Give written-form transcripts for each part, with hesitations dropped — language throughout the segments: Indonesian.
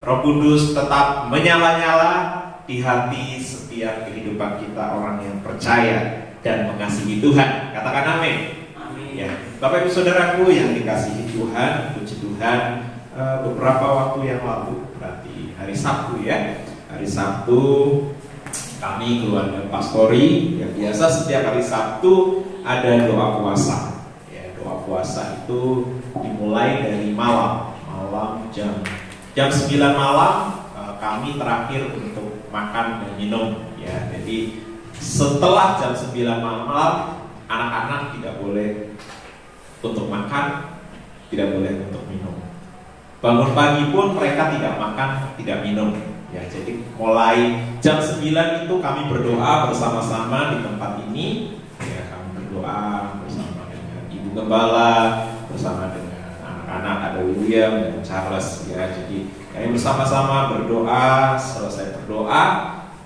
Roh Kudus tetap menyala-nyala di hati setiap kehidupan kita orang yang percaya dan mengasihi Tuhan. Katakan amin. Amin. Ya, Bapak Ibu Saudaraku yang dikasihi Tuhan, puji Tuhan, beberapa waktu yang lalu, berarti hari Sabtu ya. Hari Sabtu kami keluarga pastori yang biasa setiap hari Sabtu ada doa puasa. Ya, doa puasa itu dimulai dari malam jam 9 malam kami terakhir untuk makan dan minum ya. Jadi setelah jam 9 malam anak-anak tidak boleh untuk makan, tidak boleh untuk minum. Bangun pagi pun mereka tidak makan, tidak minum. Ya, jadi mulai jam 9 itu kami berdoa bersama-sama di tempat ini. Ya, kami berdoa bersama dengan Ibu Gembala, bersama dengan anak-anak, ada William dan Charles. Ya, jadi kami bersama-sama berdoa. Selesai berdoa,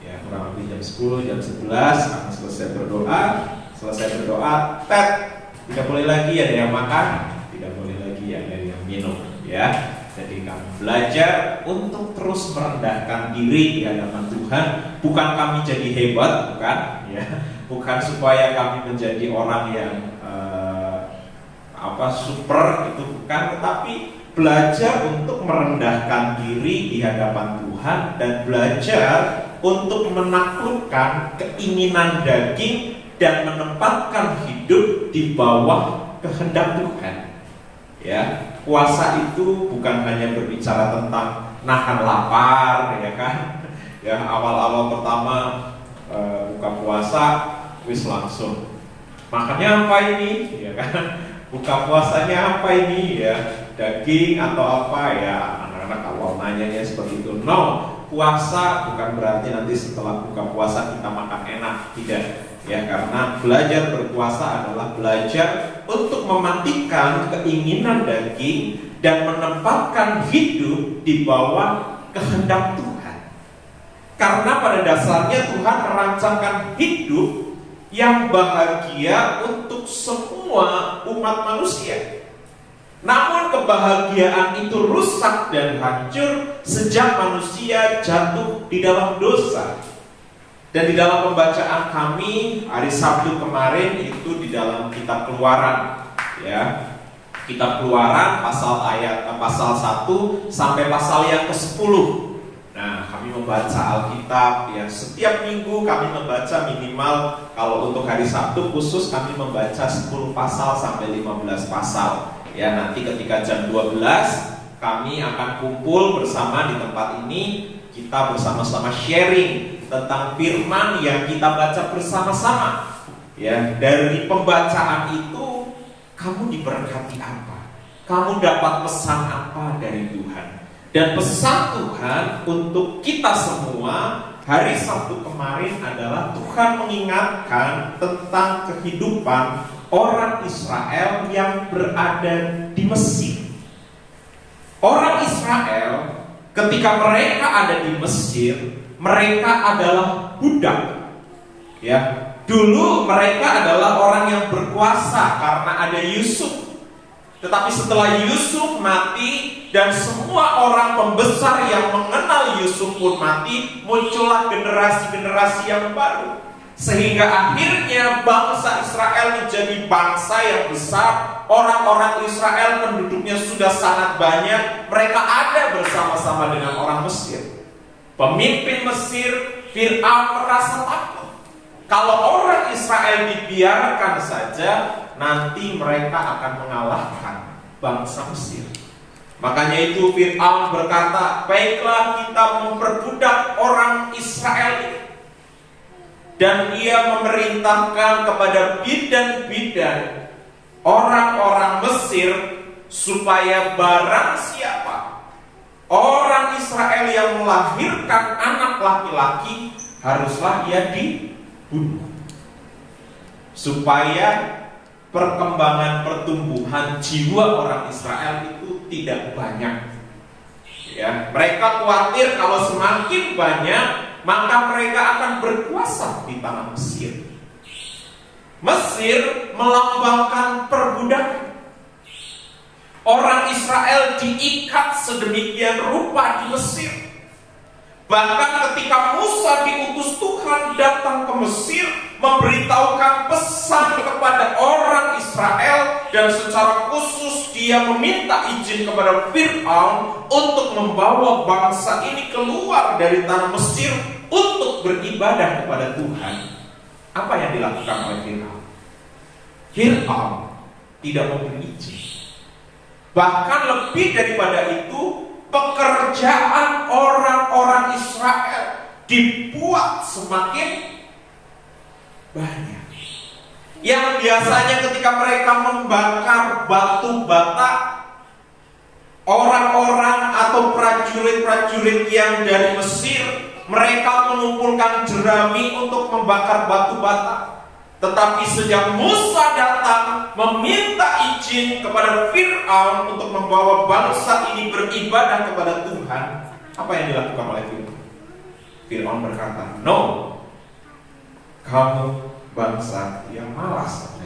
ya kurang lebih jam 10, jam 11 kami selesai berdoa. Selesai berdoa, tidak boleh lagi ada yang makan, tidak boleh lagi ada yang minum. Ya. Jadi kami belajar untuk terus merendahkan diri di hadapan Tuhan. Bukan kami jadi hebat, bukan, ya. Bukan supaya kami menjadi orang yang super itu, bukan. Tetapi belajar untuk merendahkan diri di hadapan Tuhan dan belajar untuk menaklukkan keinginan daging dan menempatkan hidup di bawah kehendak Tuhan. Ya. Puasa itu bukan hanya berbicara tentang nahan lapar, ya kan? Ya, awal-awal pertama buka puasa, wis langsung makannya apa ini, ya kan? Buka puasanya apa ini, ya daging atau apa ya? Anak-anak awal nanyanya seperti itu. No, puasa bukan berarti nanti setelah buka puasa kita makan enak, tidak. Ya, karena belajar berpuasa adalah belajar untuk mematikan keinginan daging dan menempatkan hidup di bawah kehendak Tuhan. Karena pada dasarnya Tuhan merancangkan hidup yang bahagia untuk semua umat manusia. Namun kebahagiaan itu rusak dan hancur sejak manusia jatuh di dalam dosa. Dan di dalam pembacaan kami hari Sabtu kemarin itu di dalam kitab Keluaran, ya. Kitab Keluaran pasal 1 sampai pasal yang ke-10. Nah, kami membaca Alkitab ya, setiap minggu kami membaca minimal, kalau untuk hari Sabtu khusus kami membaca 10 pasal sampai 15 pasal. Ya, nanti ketika jam 12 kami akan kumpul bersama di tempat ini, kita bersama-sama sharing tentang firman yang kita baca bersama-sama. Ya, dari pembacaan itu kamu diberkati apa? Kamu dapat pesan apa dari Tuhan? Dan pesan Tuhan untuk kita semua hari Sabtu kemarin adalah Tuhan mengingatkan tentang kehidupan orang Israel yang berada di Mesir. Orang Israel ketika mereka ada di Mesir, mereka adalah budak. Ya, dulu mereka adalah orang yang berkuasa karena ada Yusuf. Tetapi setelah Yusuf mati dan semua orang pembesar yang mengenal Yusuf pun mati, muncullah generasi-generasi yang baru. Sehingga akhirnya bangsa Israel menjadi bangsa yang besar. Orang-orang Israel penduduknya sudah sangat banyak. Mereka ada bersama-sama dengan orang Mesir. Pemimpin Mesir, Fir'aun merasa takut. Kalau orang Israel dibiarkan saja, nanti mereka akan mengalahkan bangsa Mesir. Makanya itu Fir'aun berkata, baiklah kita memperbudak orang Israel ini. Dan ia memerintahkan kepada bidan-bidan orang-orang Mesir supaya barang siapa orang Israel yang melahirkan anak laki-laki haruslah ia dibunuh, supaya perkembangan pertumbuhan jiwa orang Israel itu tidak banyak. Ya, mereka khawatir kalau semakin banyak maka mereka akan berkuasa di tanah Mesir. Mesir melambangkan perbudakan. Orang Israel diikat sedemikian rupa di Mesir. Bahkan ketika Musa diutus Tuhan datang ke Mesir, memberitahukan pesan kepada orang Israel, dan secara khusus dia meminta izin kepada Fir'aun untuk membawa bangsa ini keluar dari tanah Mesir untuk beribadah kepada Tuhan. Apa yang dilakukan oleh Fir'aun? Fir'aun tidak memberi izin. Bahkan lebih daripada itu, pekerjaan orang-orang Israel dibuat semakin banyak. Yang biasanya ketika mereka membakar batu bata, orang-orang atau prajurit-prajurit yang dari Mesir, mereka mengumpulkan jerami untuk membakar batu bata. Tetapi sejak Musa datang meminta izin kepada Fir'aun untuk membawa bangsa ini beribadah kepada Tuhan, apa yang dilakukan oleh Fir'aun? Fir'aun berkata, "No, kamu bangsa yang malas."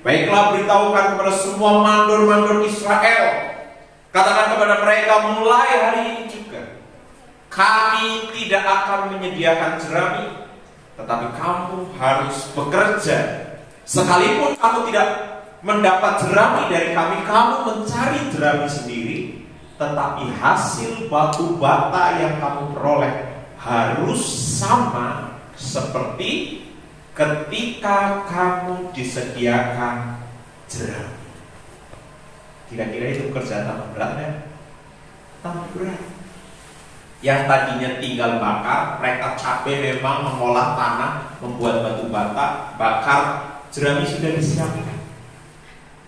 Baiklah, beritahukan kepada semua mandor-mandor Israel, katakan kepada mereka, mulai hari ini juga kami tidak akan menyediakan jerami, tetapi kamu harus bekerja. Sekalipun kamu tidak mendapat jerami dari kami, kamu mencari jerami sendiri, tetapi hasil batu bata yang kamu peroleh harus sama seperti ketika kamu disediakan jerami. Kira-kira itu kerjaan apa beratnya? Tambah berat. Yang tadinya tinggal bakar, mereka capek memang mengolah tanah, membuat batu bata, bakar, jerami sudah disiapkan.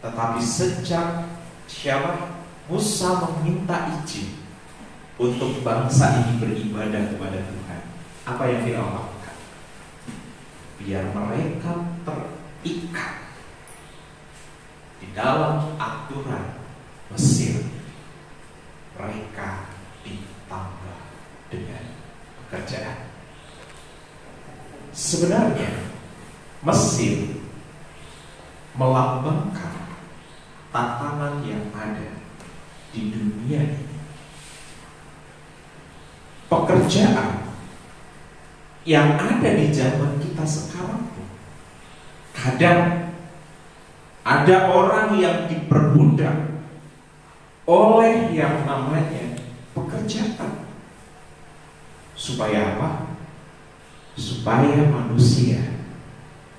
Tetapi sejak Musa meminta izin untuk bangsa ini beribadah kepada Tuhan, apa yang Fir'aun lakukan? Biar mereka terikat di dalam aturan Mesir, mereka ditambah dengan pekerjaan. Sebenarnya Mesir melambangkan tatanan yang ada di dunia ini. Pekerjaan yang ada di zaman kita sekarang pun kadang ada orang yang diperbudak oleh yang namanya pekerjaan. Supaya apa? Supaya manusia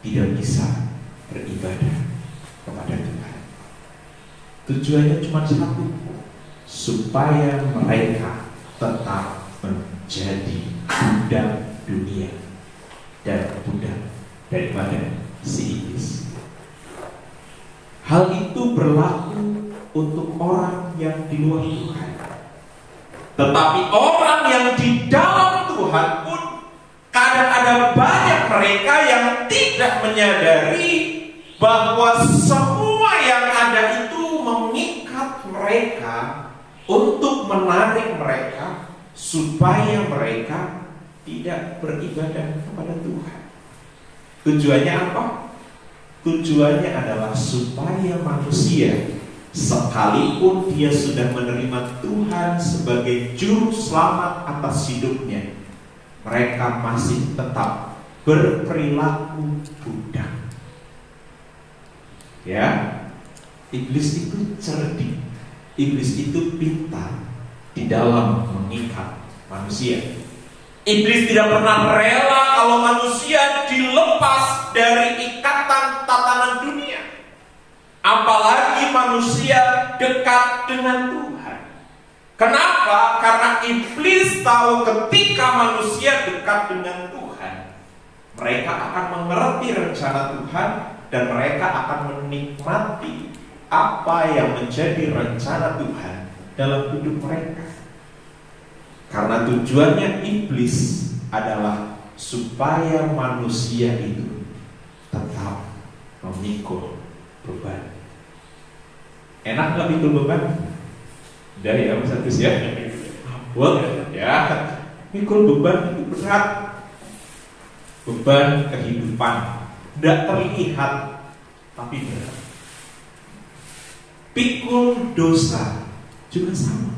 tidak bisa beribadah kepada Tuhan. Tujuannya cuma satu, supaya mereka tetap menjadi budak dunia dan budak daripada si iblis. Hal itu berlaku untuk orang yang di luar Tuhan. Tetapi orang yang di dalam Tuhan pun kadang ada banyak mereka yang tidak menyadari bahwa semua yang ada itu mengikat mereka untuk menarik mereka supaya mereka tidak beribadah kepada Tuhan. Tujuannya apa? Tujuannya adalah supaya manusia, sekalipun dia sudah menerima Tuhan sebagai juru selamat atas hidupnya, mereka masih tetap berperilaku budak. Ya, iblis itu cerdik, iblis itu pintar di dalam mengikat manusia. Iblis tidak pernah rela kalau manusia dilepas dari ikatan tatanan dunia. Apalagi manusia dekat dengan Tuhan. Kenapa? Karena iblis tahu ketika manusia dekat dengan Tuhan, mereka akan mengerti rencana Tuhan dan mereka akan menikmati apa yang menjadi rencana Tuhan dalam hidup mereka. Karena tujuannya iblis adalah supaya manusia itu tetap memikul beban. Enak nggak pikul beban? Dari yang satu ya, buat ya, pikul beban itu berat. Beban kehidupan tidak terlihat tapi berat. Pikul dosa juga sama.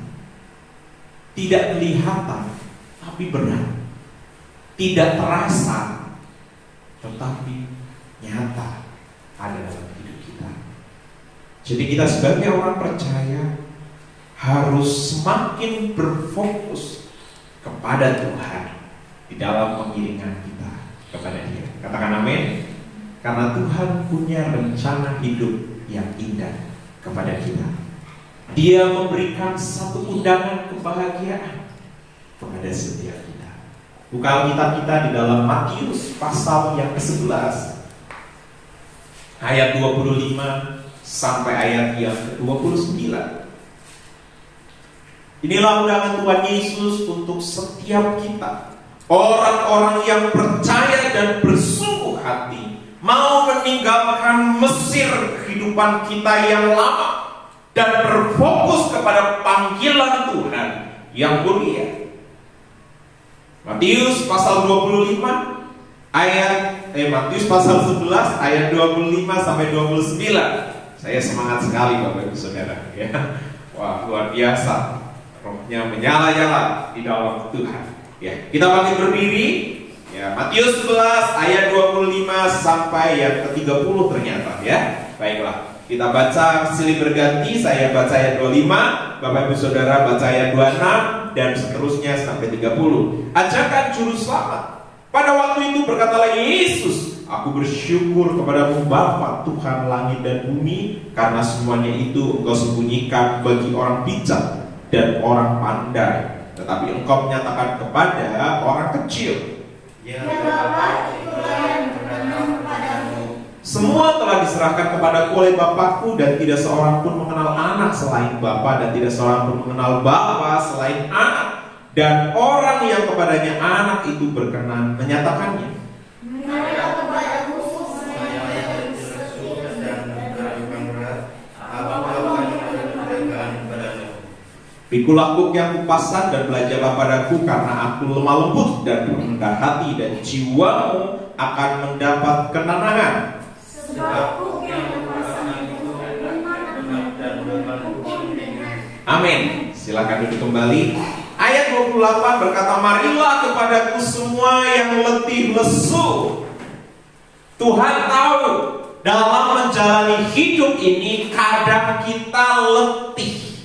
Tidak kelihatan, tapi berat. Tidak terasa, tetapi nyata ada dalam hidup kita. Jadi kita sebagai orang percaya harus semakin berfokus kepada Tuhan di dalam pengiringan kita kepada Dia. Katakan amin. Karena Tuhan punya rencana hidup yang indah kepada kita. Dia memberikan satu undangan kebahagiaan kepada setiap kita. Buka Alkitab kita di dalam Matius pasal yang ke-11 ayat 25 sampai ayat yang ke-29. Inilah undangan Tuhan Yesus untuk setiap kita, orang-orang yang percaya dan bersungguh hati, mau meninggalkan Mesir kehidupan kita yang lama dan berfokus kepada panggilan Tuhan yang mulia. Matius pasal 25 Matius pasal 11 ayat 25 sampai 29. Saya semangat sekali Bapak Ibu Saudara ya. Wah, luar biasa. Rohnya menyala-nyala di dalam Tuhan. Ya, kita bangkit berdiri. Ya, Matius 11 ayat 25 sampai ayat ke-30 ternyata ya. Baiklah, kita baca silih berganti. Saya baca ayat 25, Bapak Ibu Saudara baca ayat 26 dan seterusnya sampai 30. Ajakan juru selamat. Pada waktu itu berkatalah Yesus, aku bersyukur kepadamu Bapa Tuhan langit dan bumi, karena semuanya itu engkau sembunyikan bagi orang bijak dan orang pandai, tetapi engkau menyatakan kepada orang kecil. Ya Bapa, itulah yang berkenan kepadamu. Semua telah diserahkan kepadaku oleh Bapakku, dan tidak seorang pun mengenal anak selain Bapa, dan tidak seorang pun mengenal Bapa selain anak, dan orang yang kepadanya anak itu berkenan menyatakannya. Marilah kepadaku semuanya yang bersuci dan berayukan berat, apa-apa yang berkenan kepadamu. Pikul akuk yang kupasan dan belajarlah padaku, karena aku lemah lembut dan rendah hati, dan jiwamu akan mendapat ketenangan. Sebab kuk yang kupasan itu benar dan berkenan. Amin. Silakan duduk kembali. Ayat 28 berkata, marilah kepadaku semua yang letih lesu. Tuhan tahu dalam menjalani hidup ini kadang kita letih,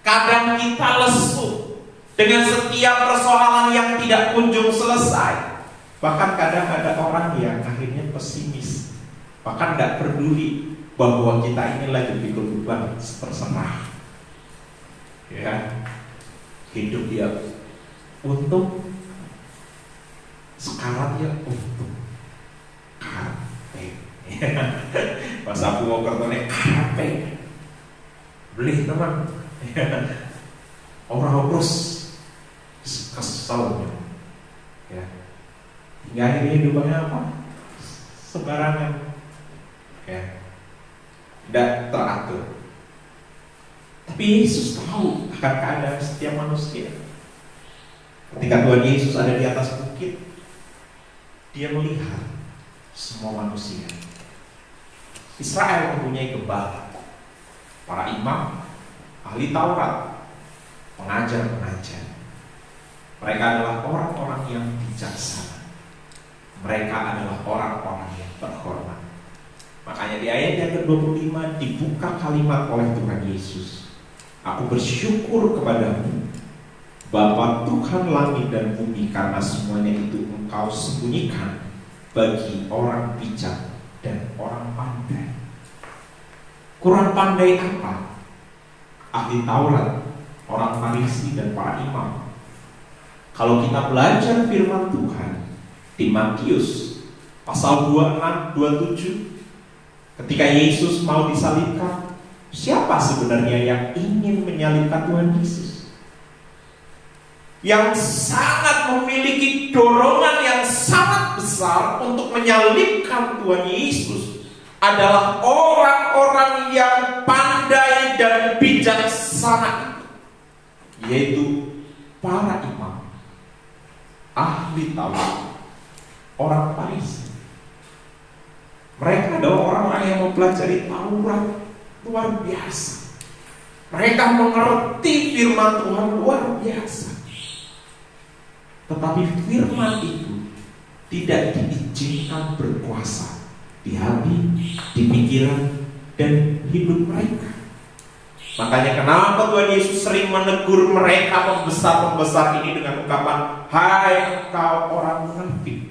kadang kita lesu dengan setiap persoalan yang tidak kunjung selesai. Bahkan kadang ada orang yang akhirnya pesimis, bahkan tidak peduli bahwa kita ini lagi pikul beban terserah. Ya, hidup dia untuk sekarat ya untuk kape. Pas aku mau kertone kape, beli teman. Orang terus kesel ya. Hingga akhirnya hidupnya apa? Sembarangan ya, tidak teratur. Tapi Yesus tahu akan keadaan setiap manusia. Ketika Tuhan Yesus ada di atas bukit, Dia melihat semua manusia. Israel mempunyai gembala, para imam, ahli Taurat, pengajar-pengajar. Mereka adalah orang-orang yang bijaksana. Mereka adalah orang-orang yang terhormat. Makanya di ayat yang ke-25 dibuka kalimat oleh Tuhan Yesus. Aku bersyukur kepadamu Bapa Tuhan langit dan bumi, karena semuanya itu engkau sembunyikan bagi orang bijak dan orang pandai. Kurang pandai apa? Ahli Taurat, orang Farisi dan para imam. Kalau kita belajar firman Tuhan di Matius pasal 26, 27, ketika Yesus mau disalibkan, siapa sebenarnya yang ingin menyalibkan Tuhan Yesus? Yang sangat memiliki dorongan yang sangat besar untuk menyalibkan Tuhan Yesus adalah orang-orang yang pandai dan bijaksana, yaitu para imam, ahli Taurat, orang Farisi. Mereka adalah orang-orang yang mempelajari Taurat luar biasa. Mereka mengerti firman Tuhan luar biasa. Tetapi firman itu tidak diizinkan berkuasa di hati, di pikiran, dan hidup mereka. Makanya kenapa Tuhan Yesus sering menegur mereka pembesar-pembesar ini dengan ungkapan, hai engkau orang munafik.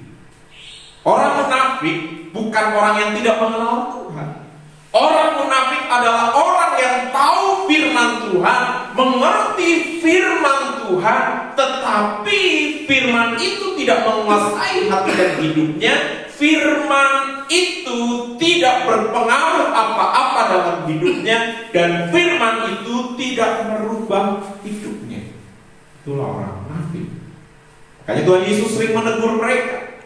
Orang munafik bukan orang yang tidak mengenal Tuhan. Orang munafik adalah orang yang tahu firman Tuhan, mengerti firman Tuhan, tetapi firman itu tidak menguasai hati dan hidupnya. Firman itu tidak berpengaruh apa-apa dalam hidupnya, dan firman itu tidak merubah hidupnya. Itulah orang munafik. Makanya Tuhan Yesus sering menegur mereka.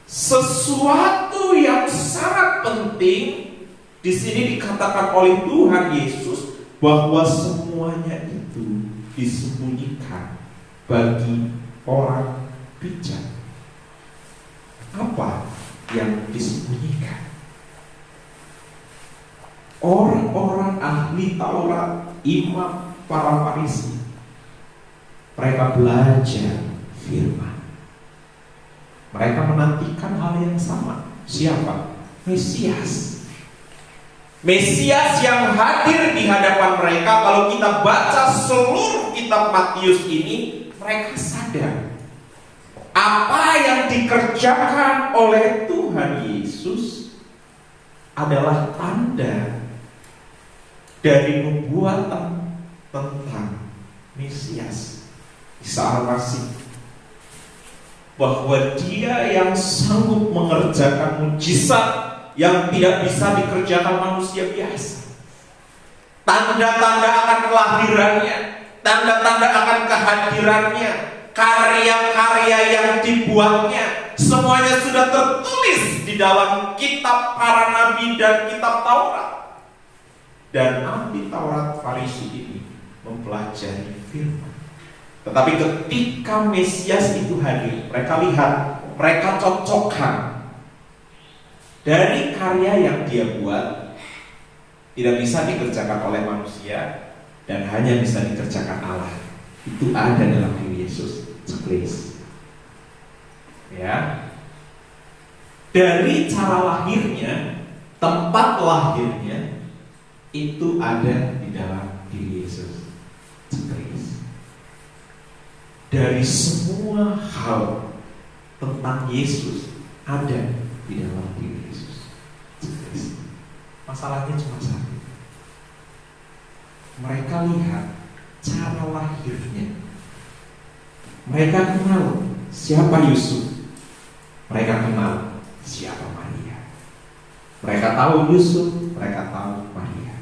Sesuatu yang sangat penting di sini dikatakan oleh Tuhan Yesus bahwa semuanya itu disembunyikan bagi orang bijak. Apa yang disembunyikan? Orang-orang ahli Taurat, imam, para Farisi, mereka belajar firman. Mereka menantikan hal yang sama. Siapa? Mesias. Mesias yang hadir di hadapan mereka. Kalau kita baca seluruh kitab Matius ini, mereka sadar apa yang dikerjakan oleh Tuhan Yesus adalah tanda dari nubuatan tentang Mesias, Isa Al-Masih, bahwa Dia yang sanggup mengerjakan mujizat yang tidak bisa dikerjakan manusia biasa. Tanda-tanda akan kelahirannya, tanda-tanda akan kehadirannya, karya-karya yang dibuatnya, semuanya sudah tertulis di dalam kitab para nabi dan kitab Taurat. Dan ahli Taurat Farisi ini mempelajari firman. Tetapi ketika Mesias itu hadir, mereka lihat, mereka cocokkan dari karya yang dia buat tidak bisa dikerjakan oleh manusia dan hanya bisa dikerjakan Allah. Itu ada dalam diri Yesus. Checklist. Ya. Dari cara lahirnya, tempat lahirnya itu ada di dalam diri Yesus. Checklist. Dari semua hal tentang Yesus ada di dalam diri Yesus. Checklist. Masalahnya cuma satu. Mereka lihat cara lahirnya. Mereka kenal siapa Yusuf. Mereka kenal siapa Maria. Mereka tahu Yusuf, mereka tahu Maria.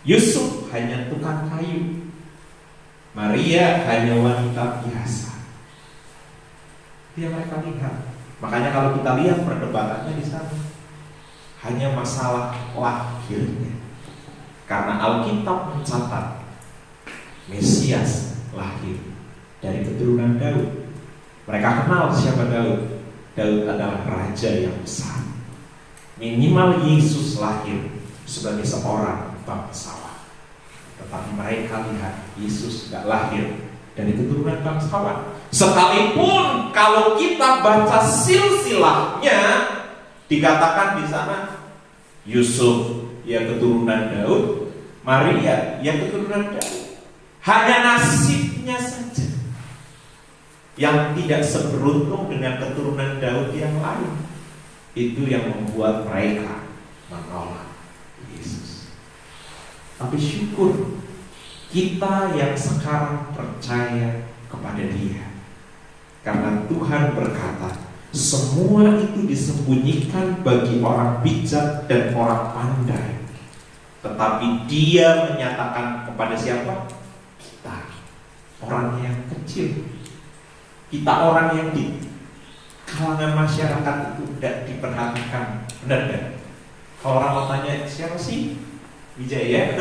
Yusuf hanya tukang kayu, Maria hanya wanita biasa. Dia mereka lihat. Makanya kalau kita lihat perdebatannya di sana, hanya masalah lahirnya. Karena Alkitab mencatat Mesias lahir dari keturunan Daud. Mereka kenal siapa Daud. Daud adalah raja yang besar. Minimal Yesus lahir sebagai seorang bangsawan. Tetapi mereka lihat Yesus gak lahir dari keturunan bangsawan. Sekalipun kalau kita baca silsilahnya, dikatakan di sana Yusuf ya keturunan Daud, Maria ya keturunan Daud. Hanya nasibnya saja yang tidak seberuntung dengan keturunan Daud yang lain. Itu yang membuat mereka menolak Yesus. Tapi syukur kita yang sekarang percaya kepada Dia, karena Tuhan berkata semua itu disembunyikan bagi orang bijak dan orang pandai, tetapi Dia menyatakan kepada siapa? Kita, orang yang kecil. Kita orang yang di kalangan masyarakat itu tidak diperhatikan. Benar kan? Kalau orang mau tanya siapa sih Wijaya?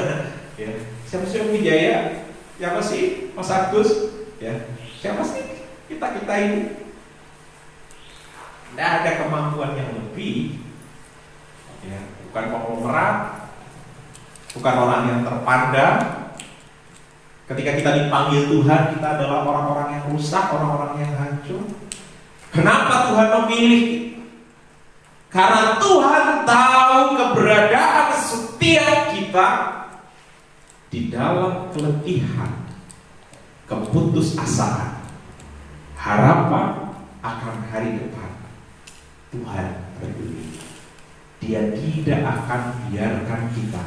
Ya. Siapa sih Wijaya? Siapa sih Mas Agus? Ya. Siapa sih kita ini? Tidak ada kemampuan yang lebih. Ya. Bukan konglomerat, bukan orang yang terpandang. Ketika kita dipanggil Tuhan, kita adalah orang-orang yang rusak, orang-orang yang hancur. Kenapa Tuhan memilih kita? Karena Tuhan tahu keberadaan setiap kita di dalam keletihan, keputusasaan, harapan akan hari depan. Tuhan peduli. Dia tidak akan biarkan kita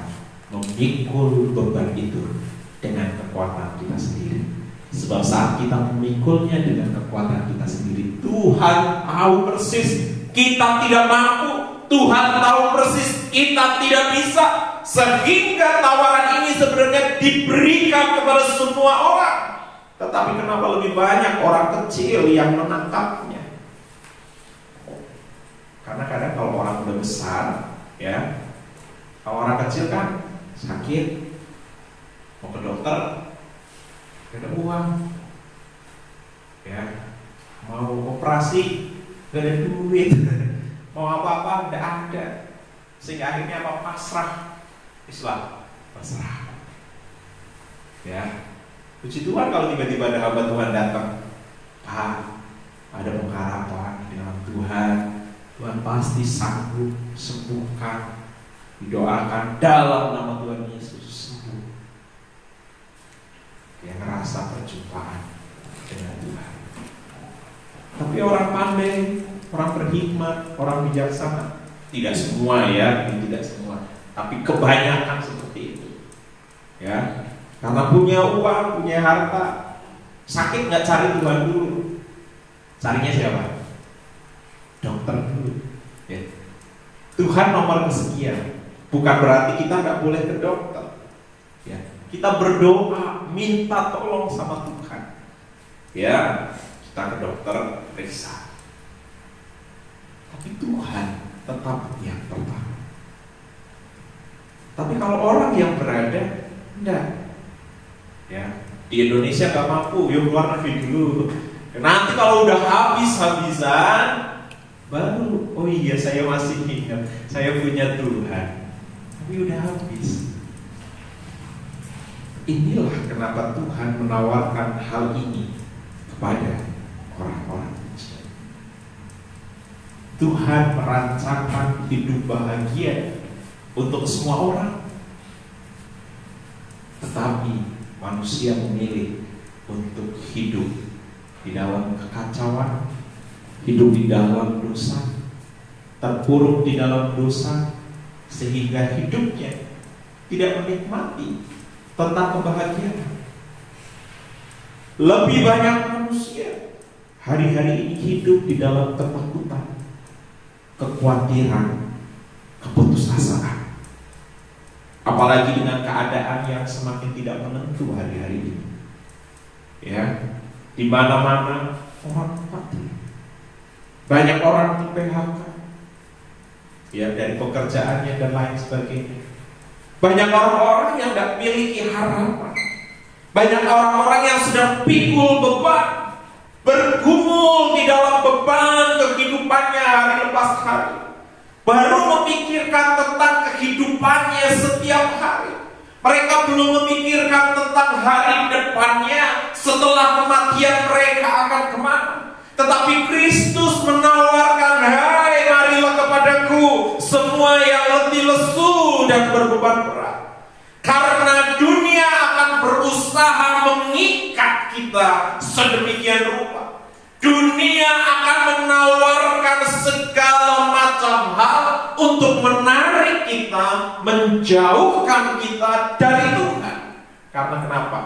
memikul beban itu dengan kekuatan kita sendiri. Sebab saat kita memikulnya dengan kekuatan kita sendiri, Tuhan tahu persis kita tidak mampu. Tuhan tahu persis kita tidak bisa. Sehingga tawaran ini sebenarnya diberikan kepada semua orang. Tetapi kenapa lebih banyak orang kecil yang menangkapnya? Karena kadang kalau orang udah besar, ya, kalau orang kecil kan sakit, mau ke dokter, gak ada uang, ya, mau operasi, gak ada duit, mau apa-apa gak ada, sehingga akhirnya apa? Pasrah. Islam, pasrah. Ya, puji Tuhan kalau tiba-tiba ada hamba Tuhan datang, Pak, ada pengharapan di dalam Tuhan. Tuhan pasti sanggup sembuhkan, didoakan dalam nama Tuhan Yesus sembuh. Dia ngerasa perjumpaan dengan Tuhan. Tapi orang pandai, orang berhikmat, orang bijaksana, tidak semua ya, tidak semua, tapi kebanyakan seperti itu. Ya, karena punya uang, punya harta, sakit nggak cari Tuhan dulu, carinya siapa? Dokter dulu. Ya. Tuhan nomor kesekian. Bukan berarti kita nggak boleh ke dokter. Ya. Kita berdoa, minta tolong sama Tuhan. Ya, kita ke dokter, periksa. Tapi Tuhan tetap yang pertama. Tapi kalau orang yang berada, enggak. Ya, di Indonesia nggak mampu, yuk keluar negeri dulu. Nanti kalau udah habis-habisan, baru, oh iya saya masih ingat, saya punya Tuhan. Tapi udah habis. Inilah kenapa Tuhan menawarkan hal ini kepada orang-orang kecil. Tuhan merancangkan hidup bahagia untuk semua orang. Tetapi manusia memilih untuk hidup di dalam kekacauan, hidup di dalam dosa, terpuruk di dalam dosa, sehingga hidupnya tidak menikmati tentang kebahagiaan. Lebih banyak manusia hari-hari ini hidup di dalam ketakutan, kekhawatiran, keputusasaan. Apalagi dengan keadaan yang semakin tidak menentu hari-hari ini. Ya, di mana-mana orang mati. Banyak orang di PHK, ya, dari pekerjaannya dan lain sebagainya. Banyak orang-orang yang tidak memiliki harapan. Banyak orang-orang yang sedang pikul beban, bergumul di dalam beban kehidupannya hari lepas hari. Baru memikirkan tentang kehidupannya setiap hari. Mereka belum memikirkan tentang hari depannya setelah kematian mereka akan kemana. Tetapi Kristus menawarkan, hai marilah kepadaku semua yang letih lesu dan berbeban berat. Karena dunia akan berusaha mengikat kita sedemikian rupa. Dunia akan menawarkan segala macam hal untuk menarik kita, menjauhkan kita dari Tuhan. Karena kenapa?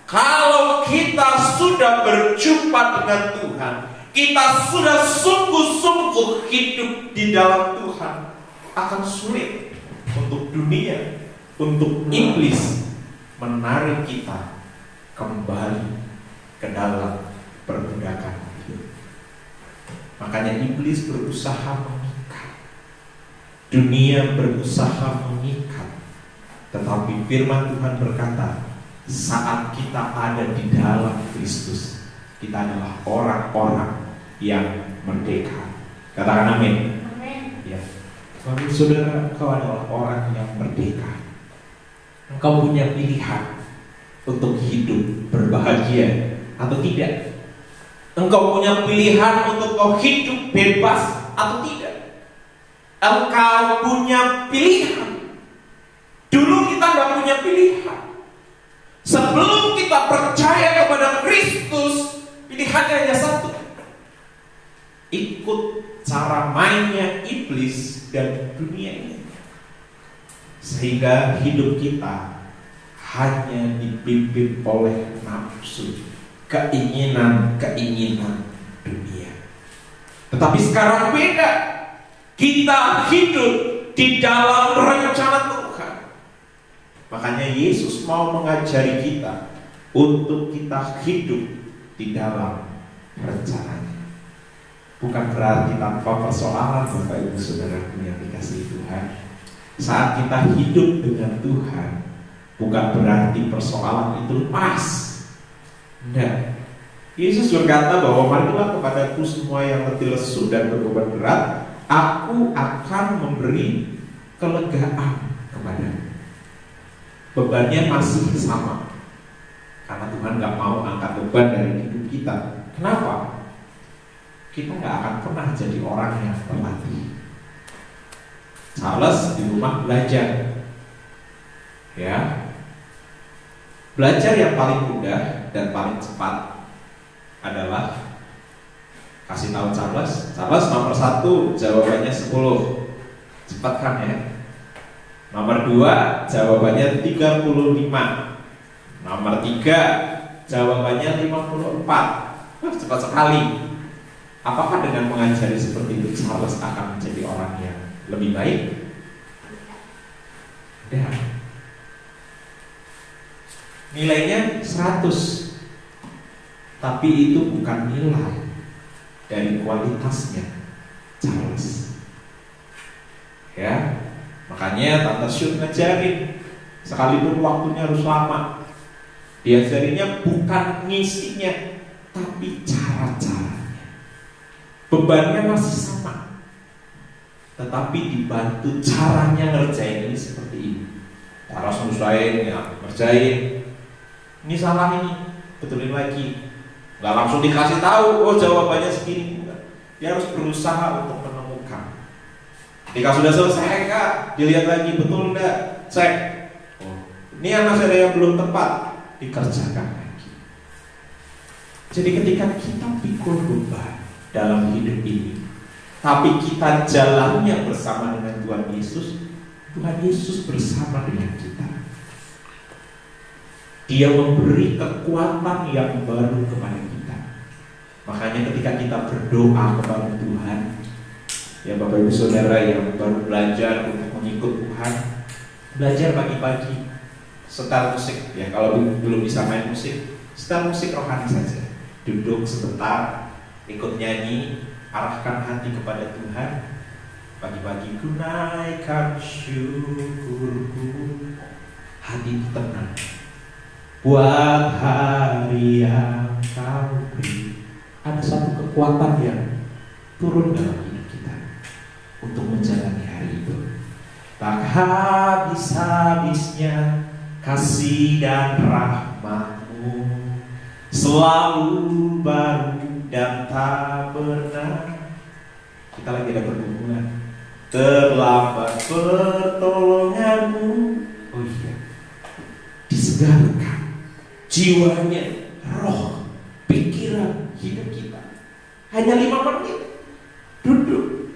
Kalau kita sudah berjumpa dengan Tuhan, kita sudah sungguh-sungguh hidup di dalam Tuhan, akan sulit untuk dunia, untuk iblis menarik kita kembali ke dalam perbudakan hidup. Makanya iblis berusaha mengikat, dunia berusaha mengikat. Tetapi firman Tuhan berkata, saat kita ada di dalam Kristus, kita adalah orang-orang yang merdeka. Katakan amin. Amin. Ya. Bapak saudara, kau adalah orang yang merdeka. Engkau punya pilihan untuk hidup berbahagia atau tidak. Engkau punya pilihan untuk kau hidup bebas atau tidak. Engkau punya pilihan. Dulu kita nggak punya pilihan. Sebelum kita percaya kepada Kristus, pilihannya hanya satu: ikut cara mainnya iblis dan dunia ini. Sehingga hidup kita hanya dipimpin oleh nafsu, keinginan-keinginan dunia. Tetapi sekarang beda. Kita hidup di dalam rencana Tuhan. Makanya Yesus mau mengajari kita untuk kita hidup di dalam rencananya. Bukan berarti tanpa persoalan, Bapak Ibu Saudara yang dikasihi Tuhan. Saat kita hidup dengan Tuhan, bukan berarti persoalan itu lepas. Tidak. Yesus berkata bahwa marilah kepadaku semua yang letih lesu dan berbeban berat, aku akan memberi kelegaan kepadamu. Bebannya masih sama, karena Tuhan gak mau angkat beban dari hidup kita. Kenapa? Kita gak akan pernah jadi orang yang terlatih. Charles di rumah belajar, ya, belajar yang paling mudah dan paling cepat adalah kasih tahu Charles nomor 1 jawabannya 10, cepat kan ya. Nomor 2 jawabannya 35, nomor 3 jawabannya 54. Cepat sekali. Apakah dengan mengajari seperti itu Charles akan menjadi orang yang lebih baik? Tidak. Nilainya 100, tapi itu bukan nilai dari kualitasnya Charles. Ya, makanya Tante Syun ngajarin, sekalipun waktunya harus lama, diajarinya bukan ngisinya, tapi cara-caranya. Bebannya masih sama, tetapi dibantu caranya ngerjain ini seperti ini. Harus nyusahin, ya, ngerjain. Ini salah ini, betulin lagi. Gak langsung dikasih tahu, oh jawabannya segini. Dia harus berusaha untuk menemukan. Ketika sudah selesai, Kak, dilihat lagi betul enggak, cek. Oh, ini yang masih ada yang belum tepat, dikerjakan lagi. Jadi ketika kita pikul beban dalam hidup ini, tapi kita jalannya bersama dengan Tuhan Yesus bersama dengan kita. Dia memberi kekuatan yang baru kepada kita. Makanya ketika kita berdoa kepada Tuhan, ya Bapak Ibu Saudara yang baru belajar untuk mengikut Tuhan, belajar pagi-pagi setel musik, ya kalau belum bisa main musik, setel musik rohani saja. Duduk sebentar, ikut nyanyi, arahkan hati kepada Tuhan. Pagi-pagi ku naikkan syukurku, hati tenang buat hari yang kau beri. Ada satu kekuatan yang turun dalam hidup kita untuk menjalani hari itu. Tak habis-habisnya kasih dan rahmat-Mu, selalu baru dan tak pernah. Kita lagi ada perhubungan. Terlambat pertolongan-Mu. Oh iya, disegarkan jiwanya, roh, pikiran, hidup kita. Hanya 5 menit duduk.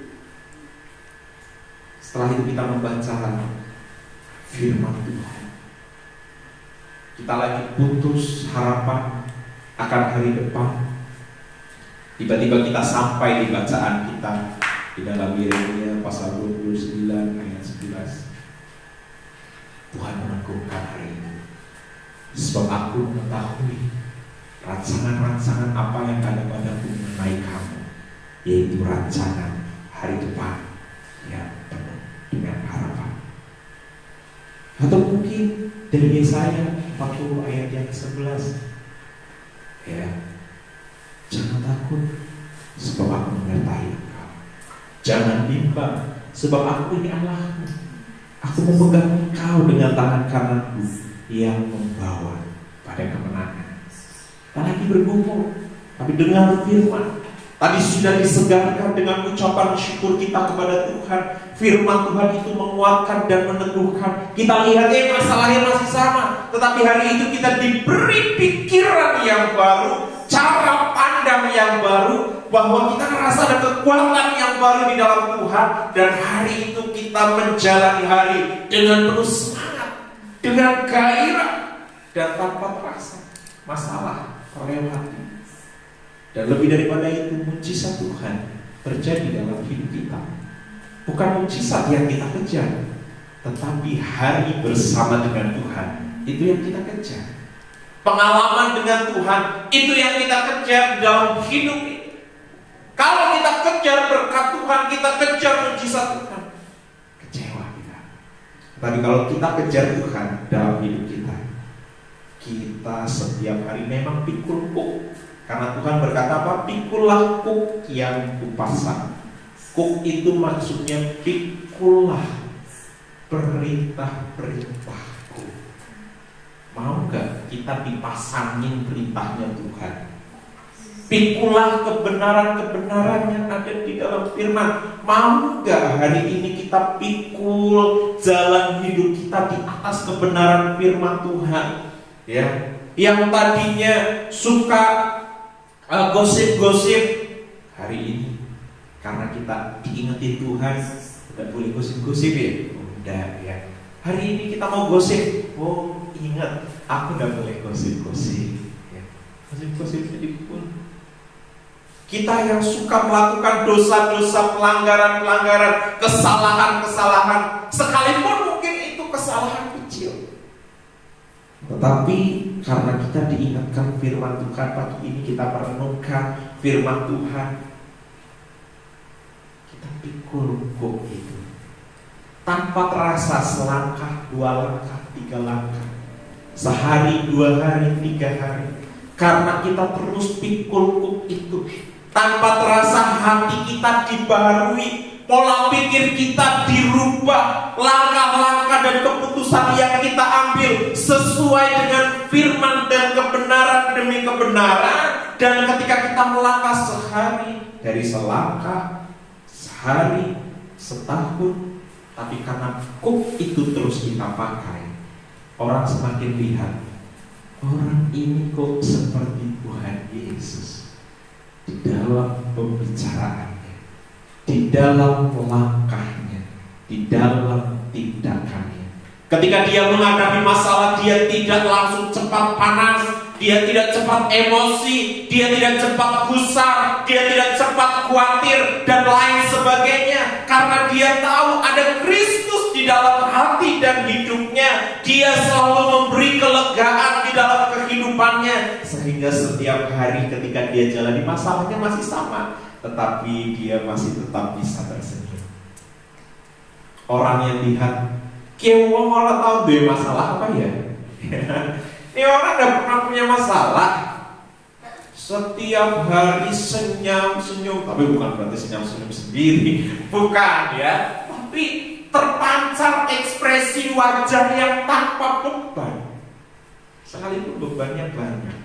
Setelah itu kita membaca firman Tuhan. Kita lagi putus harapan akan hari depan. Tiba-tiba kita sampai di bacaan kita di dalam Yeremia pasal 29 ayat 11. Tuhan meneguhkan hari ini. Sebab aku mengetahui rancangan-rancangan apa yang ada padaku mengenai kamu, yaitu rancangan hari depan yang penuh dengan harapan. Atau mungkin dari Yesaya 40 ayat yang ke-11, ya, jangan takut sebab aku menyertai engkau, jangan bimbang sebab aku ini Allahmu. Aku memegang engkau dengan tangan kananku yang membawa pada kemenangan. Tak lagi bergumul, tapi dengan firman. Tadi sudah disegarkan dengan ucapan syukur kita kepada Tuhan. Firman Tuhan itu menguatkan dan meneguhkan. Kita lihat masalahnya masih sama, tetapi hari itu kita diberi pikiran yang baru, cara pandang yang baru, bahwa kita merasa ada kekuatan yang baru di dalam Tuhan. Dan hari itu kita menjalani hari dengan penuh semangat, dengan gairah, dan tanpa terasa masalah terlewati. Dan lebih daripada itu, mujizat Tuhan terjadi dalam hidup kita. Bukan mujizat yang kita kejar, tetapi hari bersama dengan Tuhan, itu yang kita kejar. Pengalaman dengan Tuhan, itu yang kita kejar dalam hidup ini. Kalau kita kejar berkat Tuhan, kita kejar mujizat Tuhan, kecewa kita. Tapi kalau kita kejar Tuhan dalam hidup kita, kita setiap hari memang pikul kuk. Karena Tuhan berkata apa? Pikullah kuk yang kupasang. Kuk itu maksudnya pikullah perintah-perintahku. Mau gak kita dipasangin perintahnya Tuhan? Pikullah kebenaran-kebenaran yang ada di dalam firman. Mau gak hari ini kita pikul jalan hidup kita di atas kebenaran firman Tuhan? Ya, yang tadinya suka gosip-gosip, hari ini karena kita diingetin Tuhan, tidak boleh gosip-gosip ya. Udah ya. Hari ini kita mau gosip, oh ingat, aku tidak boleh gosip-gosip. Ya. Gosip-gosip sedikitpun. Kita yang suka melakukan dosa-dosa, pelanggaran-pelanggaran, kesalahan-kesalahan, sekalipun mungkin itu kesalahan kecil, tetapi karena kita diingatkan firman Tuhan pagi ini, kita merenungkan firman Tuhan, kita pikul kuk itu tanpa terasa, selangkah, 2 langkah, 3 langkah, sehari, 2 hari, 3 hari. Karena kita terus pikul kuk itu, tanpa terasa hati kita dibaharui, pola pikir kita dirubah, langkah-langkah dan keputusan yang kita ambil sesuai dengan firman dan kebenaran demi kebenaran. Dan ketika kita melangkah sehari, dari selangkah, sehari, setahun, tapi karena kuk itu terus kita pakai, orang semakin lihat, orang ini kok seperti Tuhan Yesus di dalam pembicaraannya, di dalam langkahnya, di dalam tindakannya. Ketika dia menghadapi masalah, dia tidak langsung cepat panas, dia tidak cepat emosi, dia tidak cepat gusar, dia tidak cepat khawatir dan lain sebagainya. Karena dia tahu ada Kristus di dalam hati dan hidupnya. Dia selalu memberi kelegaan di dalam kehidupannya, sehingga setiap hari ketika dia jalani masalahnya masih sama, tetapi dia masih tetap bisa tersenyum. Orang yang lihat, Kiewo malah tahu deh masalah apa ya? Ini orang gak pernah punya masalah. Setiap hari senyum-senyum, tapi bukan berarti senyum-senyum sendiri, bukan ya. Tapi terpancar ekspresi wajah yang tanpa beban, sekalipun bebannya banyak.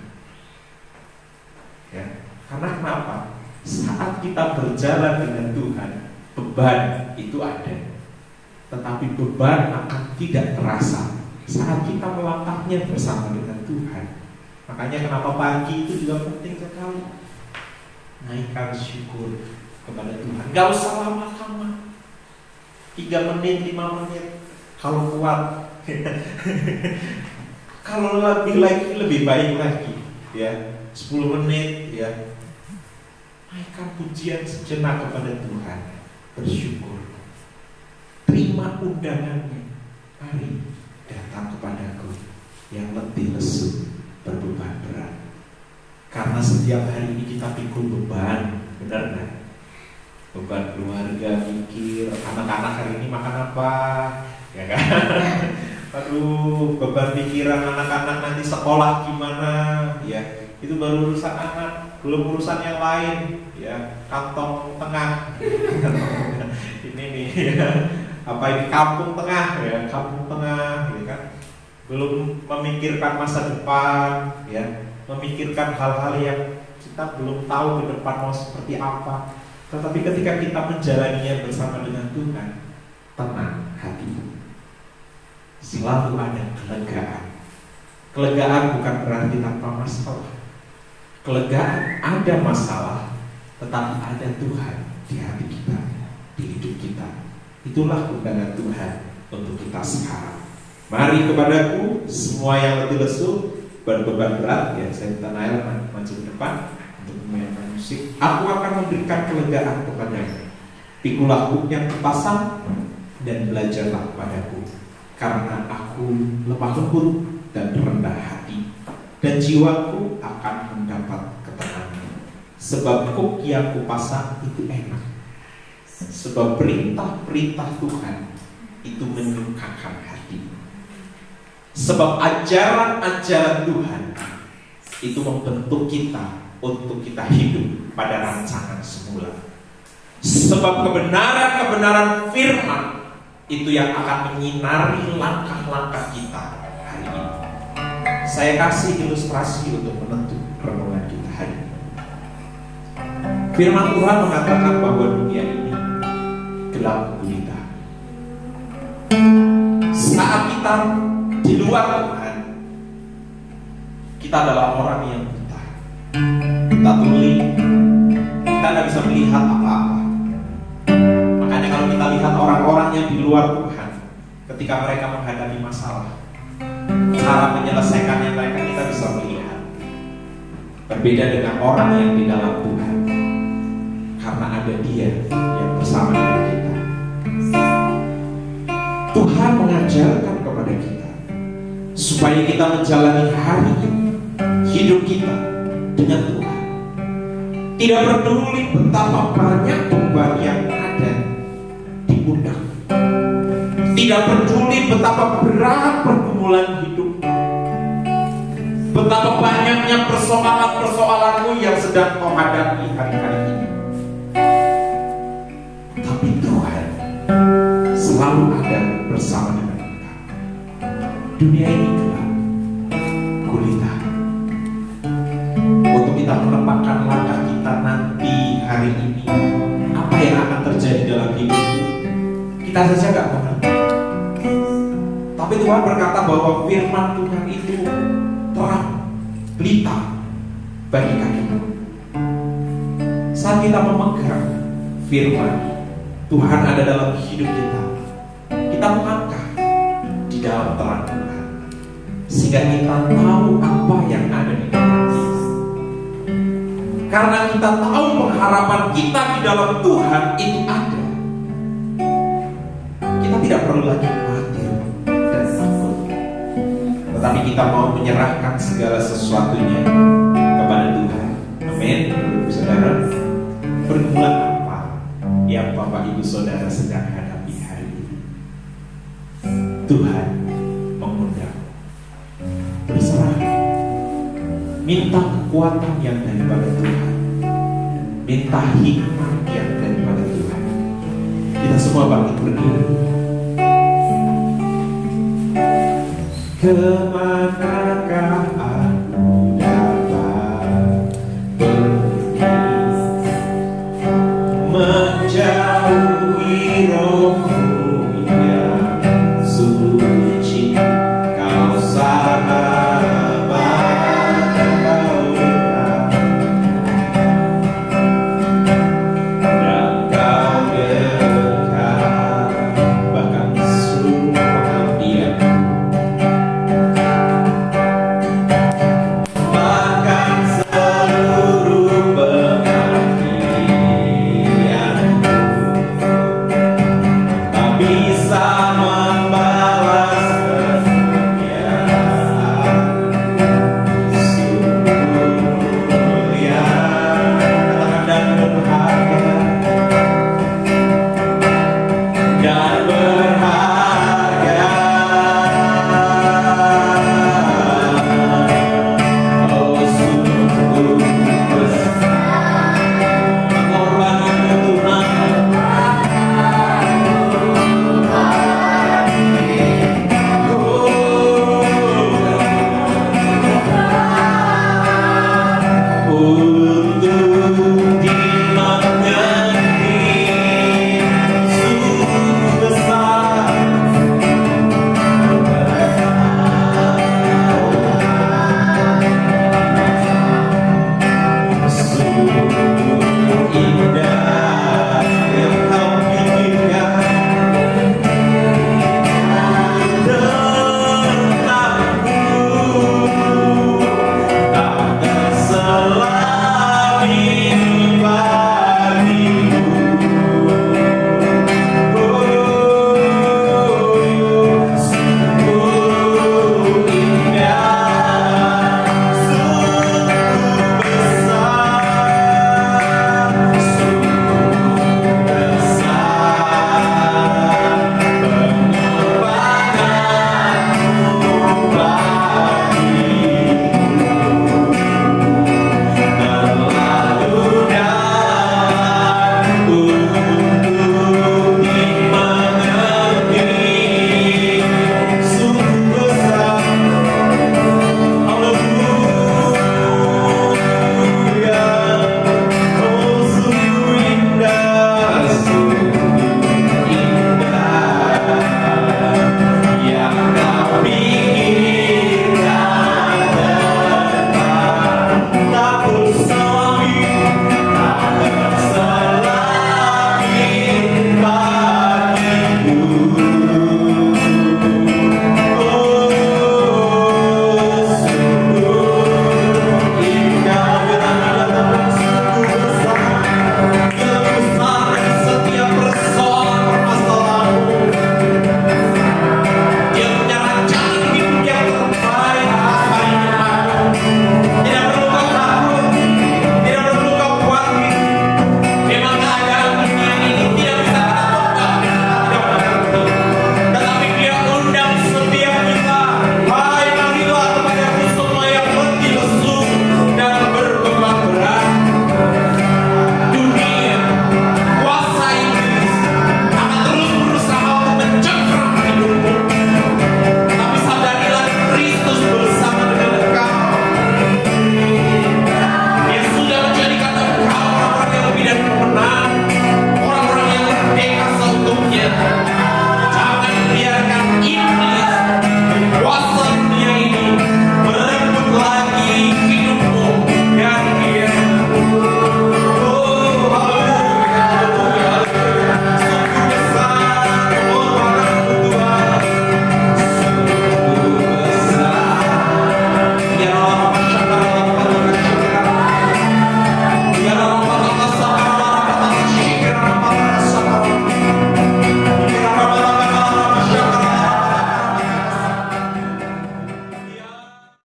Ya, karena kenapa? Saat kita berjalan dengan Tuhan, beban itu ada, tetapi beban akan tidak terasa saat kita melangkahnya bersama dengan Tuhan. Makanya kenapa pagi itu juga penting sekali, naikkan syukur kepada Tuhan. Gak usah lama-lama, 3 menit, 5 menit kalau kuat. Kalau lebih lagi, lebih baik lagi ya, 10 menit ya. Naikkan pujian sejenak kepada Tuhan, bersyukur, terima undangannya. Mari datang kepadaku yang letih lesu, berbeban berat. Karena setiap hari ini kita pikul beban, benar kan? Beban keluarga, mikir anak-anak hari ini makan apa, ya kan? Aduh, beban pikiran anak-anak nanti sekolah gimana, ya. Itu baru urusan anak, belum urusan yang lain, ya. Kantong tengah, ini nih, ya. apa ini kampung tengah ya, kampung tengah ya kan, belum memikirkan masa depan ya, memikirkan hal-hal yang kita belum tahu ke depan mau seperti apa. Tetapi ketika kita menjalaninya bersama dengan Tuhan, tenang hati, selalu ada kelegaan. Kelegaan bukan berarti tanpa masalah. Kelegaan ada masalah, tetapi ada Tuhan di hati kita, di hidup kita. Itulah undangan Tuhan untuk kita sekarang. Mari kepadaku semua yang letih lesu, berbeban berat. Ya, saya minta Nael maju ke depan untuk memainkan musik. Aku akan memberikan kelegaan kepadamu. Pikulah hook yang terpasang dan belajarlah padaku, karena aku lemah lembut dan rendah hati, dan jiwaku akan mendapat ketenangan. Sebab hook yang kupasang itu enak, sebab perintah-perintah Tuhan itu menyukakan hati. Sebab ajaran-ajaran Tuhan itu membentuk kita untuk kita hidup pada rancangan semula. Sebab kebenaran-kebenaran firman itu yang akan menyinari langkah-langkah kita hari ini. Saya kasih ilustrasi untuk menentukan renungan kita hari ini. Firman Tuhan mengatakan bahwa dunia ini gelap gulita. Saat kita di luar Tuhan, kita adalah orang yang buta, kita tuli, kita tidak bisa melihat apa-apa. Makanya kalau kita lihat orang-orang yang di luar Tuhan, ketika mereka menghadapi masalah, cara menyelesaikannya mereka kita bisa melihat berbeda dengan orang yang di dalam Tuhan, karena ada Dia yang bersama dengan kita. Tuhan mengajarkan kepada kita supaya kita menjalani hari ini, hidup kita dengan Tuhan. Tidak peduli betapa banyak beban yang ada di pundak, tidak peduli betapa berat pergumulan hidup, betapa banyaknya persoalan-persoalanmu yang sedang kau hadapi hari-hari ini. Tapi Tuhan selalu ada bersama dengan kita. Dunia ini gelap gulita. Untuk kita menempatkan langkah kita nanti hari ini, apa yang akan terjadi dalam hidup kita saja gak mengerti. Tapi Tuhan berkata bahwa firman Tuhan itu terang, pelita bagi kakimu. Saat kita memegang firman Tuhan ada dalam hidup kita, kita melangkah di dalam terang Tuhan, sehingga kita tahu apa yang ada di dalam kita. Karena kita tahu pengharapan kita di dalam Tuhan itu ada, kita tidak perlu lagi khawatir dan takut, tetapi kita mau menyerahkan segala sesuatunya kepada Tuhan. Amin. Saudara, pergumulan apa yang Bapak Ibu Saudara sedang hadapi hari ini? Tuhan mengundang berserah, minta kekuatan yang daripada Tuhan, minta hikmat yang daripada Tuhan. Kita semua bangkit berdiri. Kemanakah